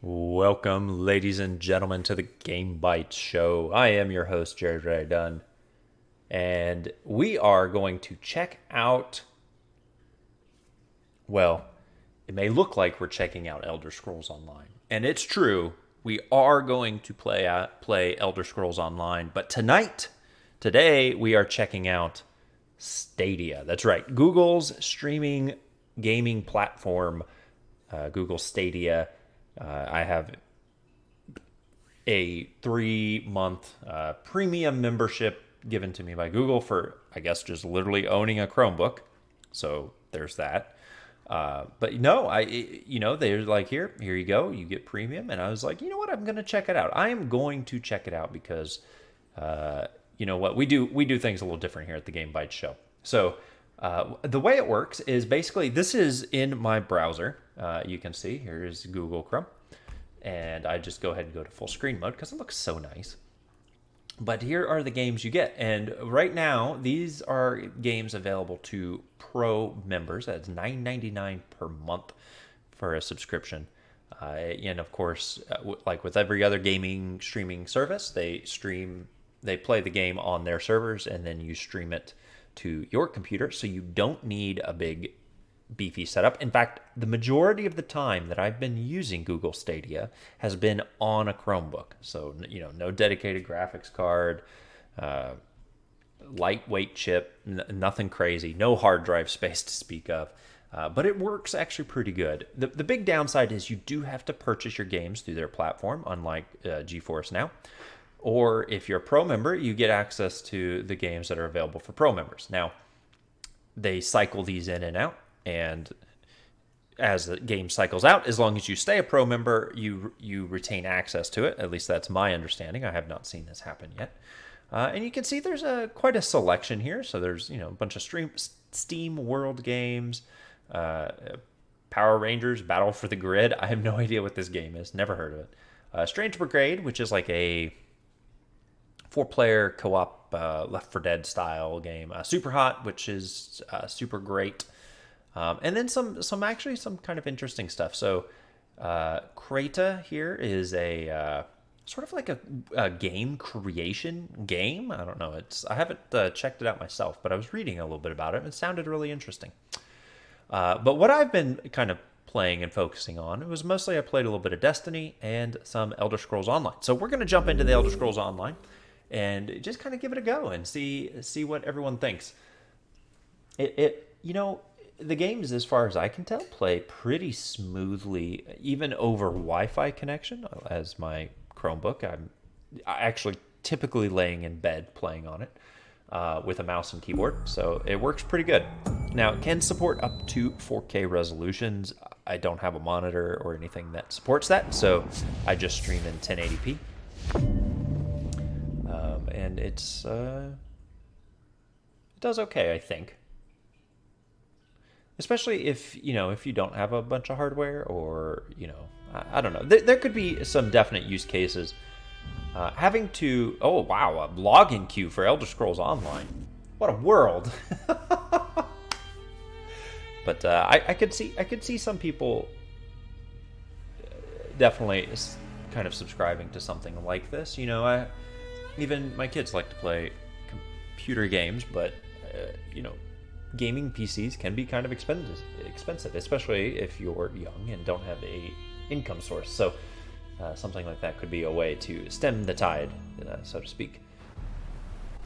Welcome, ladies and gentlemen, to the Game Bytes show. I am your host, Jared Ray Dunn, and we are going to check out. Well, it may look like we're checking out Elder Scrolls Online, and it's true. We are going to play Elder Scrolls Online, but today, we are checking out Stadia. That's right, Google's streaming gaming platform, Google Stadia. I have a 3-month premium membership given to me by Google for, I guess, just literally owning a Chromebook. So there's that. But no, they're like, here you go, you get premium. And I was like, you know what, I'm going to check it out. I am going to check it out because, you know what, we do things a little different here at the Game Bytes show. So the way it works is basically this is in my browser. You can see here is Google Chrome. And I just go ahead and go to full screen mode because it looks so nice. But here are the games you get. And right now, these are games available to Pro members. That's $9.99 per month for a subscription. And of course, like with every other gaming streaming service, they play the game on their servers, and then you stream it to your computer. So you don't need a big beefy setup. In fact, the majority of the time that I've been using Google Stadia has been on a Chromebook. So, no dedicated graphics card, lightweight chip, nothing crazy, no hard drive space to speak of. But it works actually pretty good. The big downside is you do have to purchase your games through their platform, unlike GeForce Now. Or if you're a Pro member, you get access to the games that are available for Pro members. Now, they cycle these in and out. And as the game cycles out, as long as you stay a Pro member, you retain access to it. At least that's my understanding. I have not seen this happen yet. And you can see there's quite a selection here. So there's a bunch of Steam World games, Power Rangers, Battle for the Grid. I have no idea what this game is. Never heard of it. Strange Brigade, which is like a 4-player co-op Left 4 Dead style game. Super Hot, which is super great. And then some kind of interesting stuff. So, Creta here is a sort of like a game creation game. I don't know. I haven't checked it out myself, but I was reading a little bit about it, and it sounded really interesting. But what I've been kind of playing and focusing on, it was mostly I played a little bit of Destiny and some Elder Scrolls Online. So we're going to jump into the Elder Scrolls Online and just kind of give it a go and see what everyone thinks. The games, as far as I can tell, play pretty smoothly, even over Wi-Fi connection. As my Chromebook, I'm actually typically laying in bed playing on it with a mouse and keyboard, so it works pretty good. Now, it can support up to 4K resolutions. I don't have a monitor or anything that supports that, so I just stream in 1080p. And it does okay, I think. Especially if you don't have a bunch of hardware, or I don't know. There could be some definite use cases. Having to a login queue for Elder Scrolls Online. What a world! But I could see some people definitely kind of subscribing to something like this. Even my kids like to play computer games, but gaming PCs can be kind of expensive, especially if you're young and don't have a income source. So something like that could be a way to stem the tide, so to speak.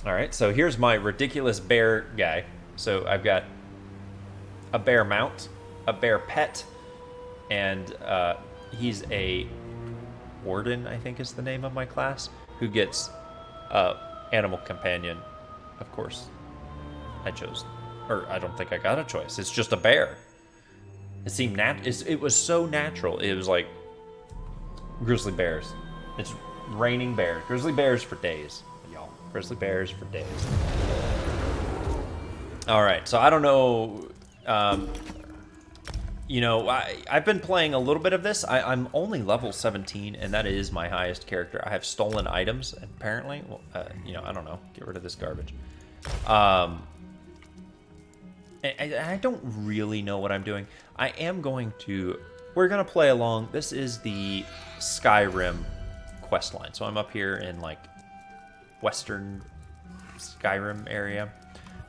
All right, so here's my ridiculous bear guy. So I've got a bear mount, a bear pet, and he's a warden, I think is the name of my class, who gets animal companion. Of course, I don't think I got a choice. It's just a bear. It seemed it was so natural. It was like grizzly bears. It's raining bears. Grizzly bears for days, y'all. Grizzly bears for days. All right, so I don't know. I've been playing a little bit of this. I'm only level 17, and that is my highest character. I have stolen items, apparently. Well, I don't know. Get rid of this garbage. I don't really know what I'm doing. I am going to we're gonna play along. This is the Skyrim quest line. So I'm up here in like western Skyrim area,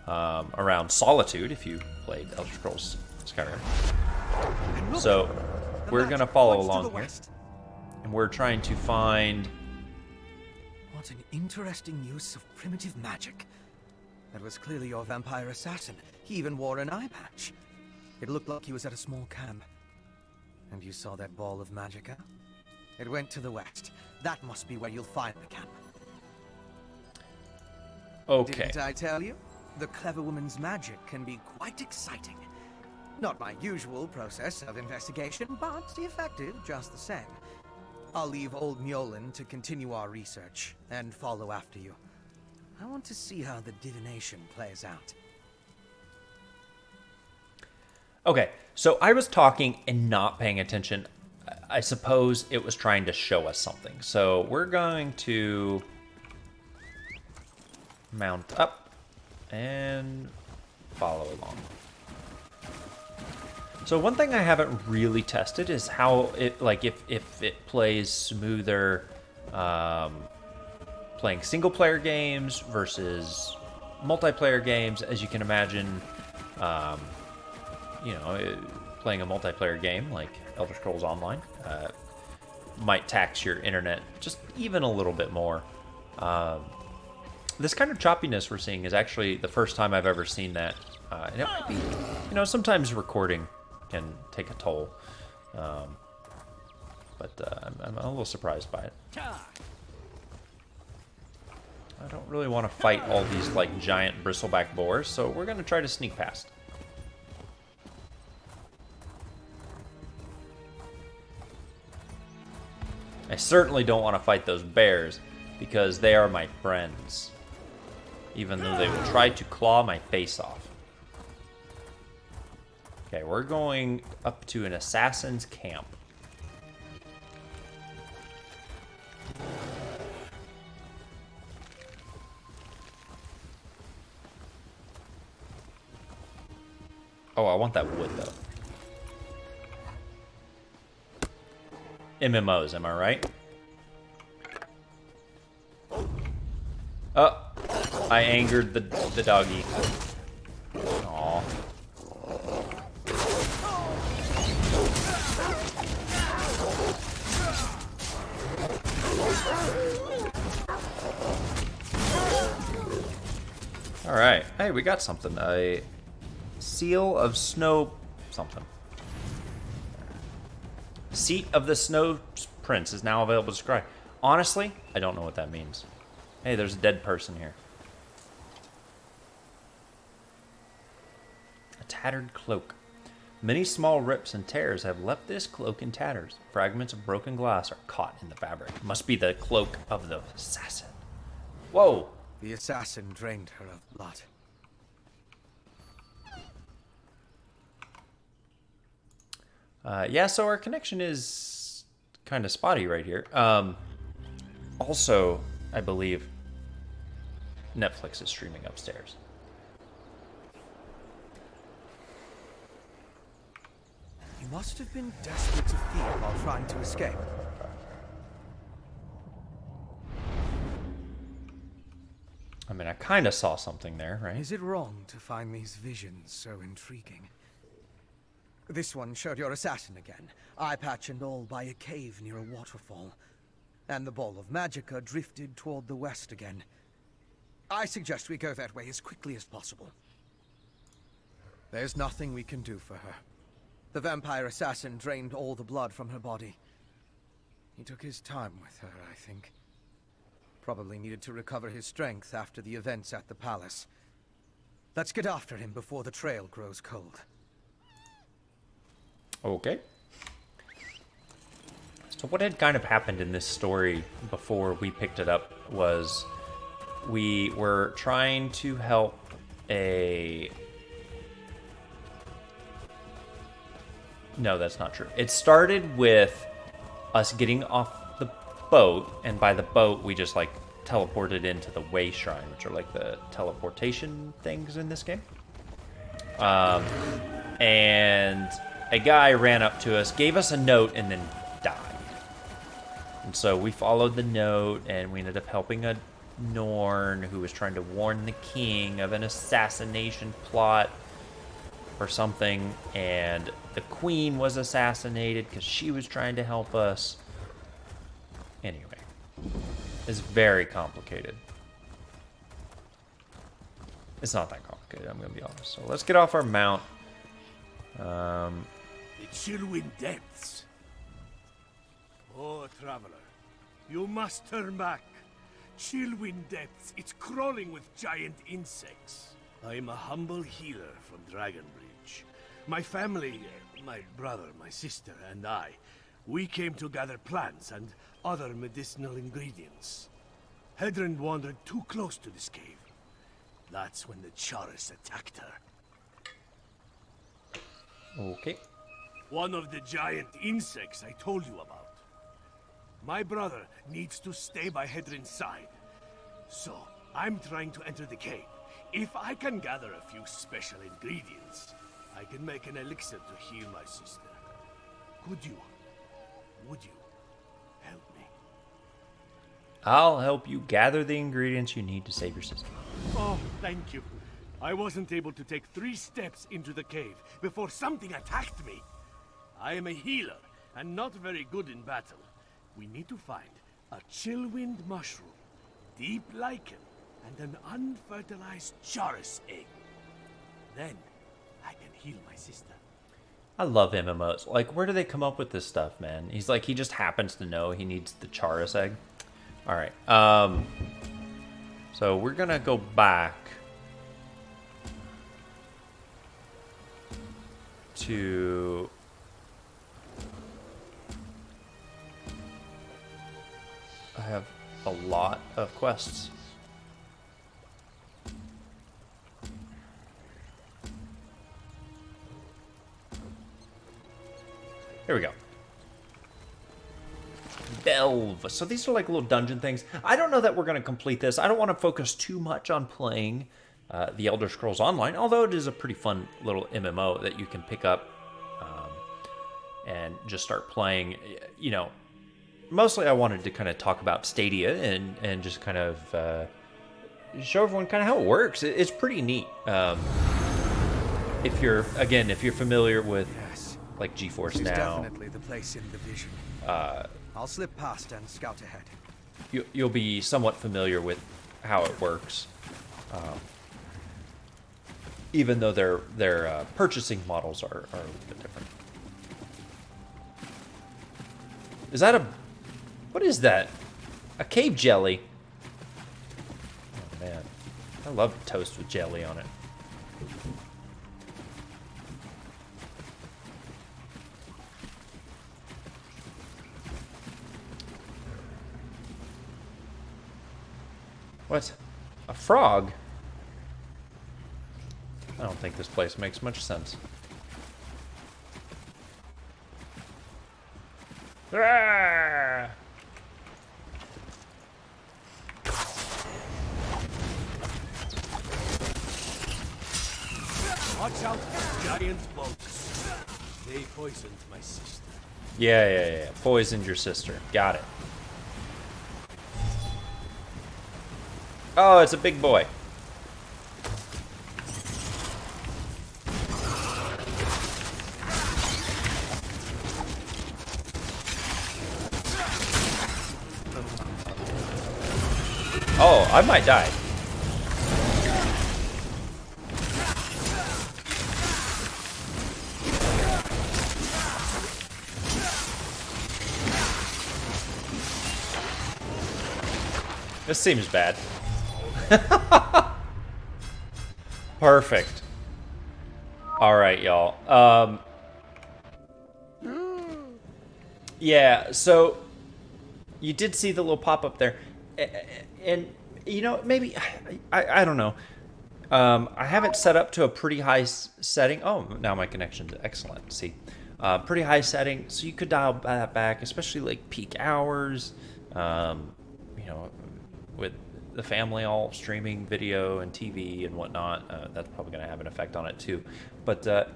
around Solitude, if you played Elder Scrolls Skyrim. So we're gonna follow along here, and we're trying to find. What an interesting use of primitive magic. That was clearly your vampire assassin. He even wore an eye patch. It looked like he was at a small camp. And you saw that ball of magicka? It went to the west. That must be where you'll find the camp. Okay. Didn't I tell you? The clever woman's magic can be quite exciting. Not my usual process of investigation, but effective just the same. I'll leave old Mjolnir to continue our research and follow after you. I want to see how the divination plays out. Okay, so I was talking and not paying attention. I suppose it was trying to show us something. So we're going to mount up and follow along. So one thing I haven't really tested is how it, like, if it plays smoother playing single player games versus multiplayer games. As you can imagine, you know, playing a multiplayer game like Elder Scrolls Online might tax your internet just even a little bit more. This kind of choppiness we're seeing is actually the first time I've ever seen that. And it might be, you know, sometimes recording can take a toll. But I'm a little surprised by it. I don't really want to fight all these like giant bristleback boars, so we're going to try to sneak past. I certainly don't want to fight those bears because they are my friends, even though they will try to claw my face off. Okay, we're going up to an assassin's camp. Oh, I want that wood, though. MMOs, am I right? Oh, I angered the doggy. Aw. All right. Hey, we got something. A seal of snow something. Seat of the Snow Prince is now available to scry. Honestly, I don't know what that means. Hey, there's a dead person here. A tattered cloak. Many small rips and tears have left this cloak in tatters. Fragments of broken glass are caught in the fabric. Must be the cloak of the assassin. Whoa! The assassin drained her of blood. Yeah, so our connection is kind of spotty right here. Also, I believe Netflix is streaming upstairs. You must have been desperate to feed while trying to escape. I mean, I kind of saw something there, right? Is it wrong to find these visions so intriguing? This one showed your assassin again, eye patch and all, by a cave near a waterfall. And the ball of magicka drifted toward the west again. I suggest we go that way as quickly as possible. There's nothing we can do for her. The vampire assassin drained all the blood from her body. He took his time with her, I think. Probably needed to recover his strength after the events at the palace. Let's get after him before the trail grows cold. Okay. So what had kind of happened in this story before we picked it up was we were trying to help a... No, that's not true. It started with us getting off the boat, and by the boat we just like teleported into the way shrine, which are like the teleportation things in this game. And a guy ran up to us, gave us a note, and then died. And so we followed the note, and we ended up helping a Norn who was trying to warn the king of an assassination plot or something, and the queen was assassinated because she was trying to help us. Anyway, it's very complicated. It's not that complicated, I'm gonna be honest. So let's get off our mount. The Chillwind Depths. Oh, traveler, you must turn back. Chillwind Depths, it's crawling with giant insects. I'm a humble healer from Dragonbridge. My family, my brother, my sister, and I, we came to gather plants and other medicinal ingredients. Hedron wandered too close to this cave. That's when the Charis attacked her. Okay. One of the giant insects I told you about. My brother needs to stay by Hedron's side. So, I'm trying to enter the cave. If I can gather a few special ingredients, I can make an elixir to heal my sister. Would you help me? I'll help you gather the ingredients you need to save your sister. Oh, thank you. I wasn't able to take 3 steps into the cave before something attacked me. I am a healer and not very good in battle. We need to find a chillwind mushroom, deep lichen, and an unfertilized Charis egg. Then I can heal my sister. I love MMOs. Like, where do they come up with this stuff, man? He's like, he just happens to know he needs the Charis egg. All right. So we're gonna go back to I have a lot of quests. Here we go. Delve. So these are like little dungeon things. I don't know that we're going to complete this. I don't want to focus too much on playing the Elder Scrolls Online, although it is a pretty fun little MMO that you can pick up and just start playing. You know, mostly I wanted to kind of talk about Stadia and just kind of show everyone kind of how it works. It's pretty neat. If you're familiar with like GeForce This is Now, definitely the place in the vision. I'll slip past and scout ahead. you'll be somewhat familiar with how it works, even though their purchasing models are a little bit different. Is that what is that? A cave jelly? Oh man, I love toast with jelly on it. What? A frog? I don't think this place makes much sense. Ah! Watch out for giant bugs. They poisoned my sister. Yeah. Poisoned your sister. Got it. Oh, it's a big boy. Oh, I might die. This seems bad. Perfect. All right, y'all. Yeah, so you did see the little pop-up there. And, you know, maybe, I don't know. I have it set up to a pretty high setting. Oh, now my connection's excellent. See, pretty high setting. So you could dial that back, especially like peak hours, you know, with the family all streaming video and TV and whatnot. That's probably going to have an effect on it too. But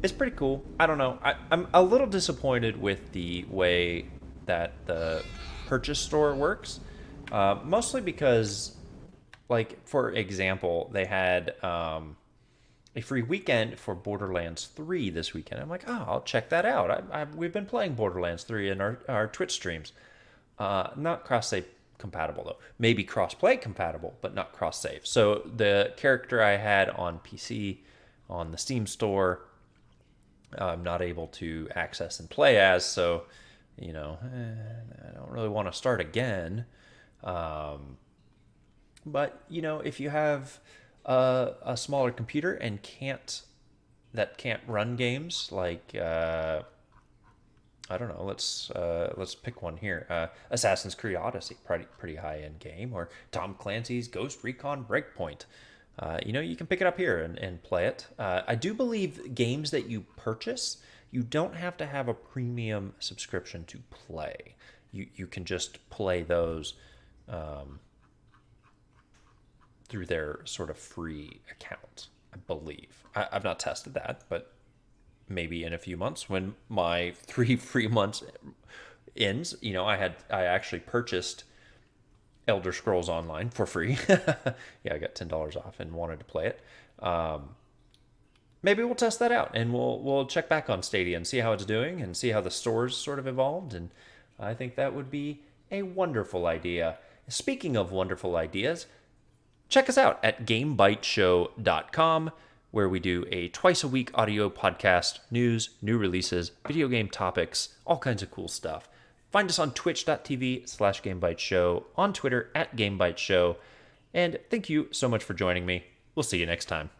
It's pretty cool. I don't know. I'm a little disappointed with the way that the purchase store works, mostly because, like, for example, they had a free weekend for Borderlands 3 this weekend. I'm like, oh, I'll check that out. We've been playing Borderlands 3 in our Twitch streams. Not cross-save compatible, though. Maybe cross-play compatible, but not cross-save. So the character I had on PC on the Steam store, I'm not able to access and play as, so, I don't really want to start again. But, if you have a smaller computer and can't run games like I don't know, let's pick one here. Assassin's Creed Odyssey, pretty high end game, or Tom Clancy's Ghost Recon Breakpoint. You can pick it up here and play it. I do believe games that you purchase, you don't have to have a premium subscription to play. You can just play those through their sort of free account, I believe. I've not tested that, but maybe in a few months when my 3 free months ends, I actually purchased Elder Scrolls Online for free. Yeah, I got $10 off and wanted to play it. Maybe we'll test that out and we'll check back on Stadia and see how it's doing and see how the store's sort of evolved. And I think that would be a wonderful idea. Speaking of wonderful ideas, check us out at GameBytesShow.com, where we do a twice-a-week audio podcast, news, new releases, video game topics, all kinds of cool stuff. Find us on twitch.tv/GameBytesShow, on Twitter @GameBytesShow, and thank you so much for joining me. We'll see you next time.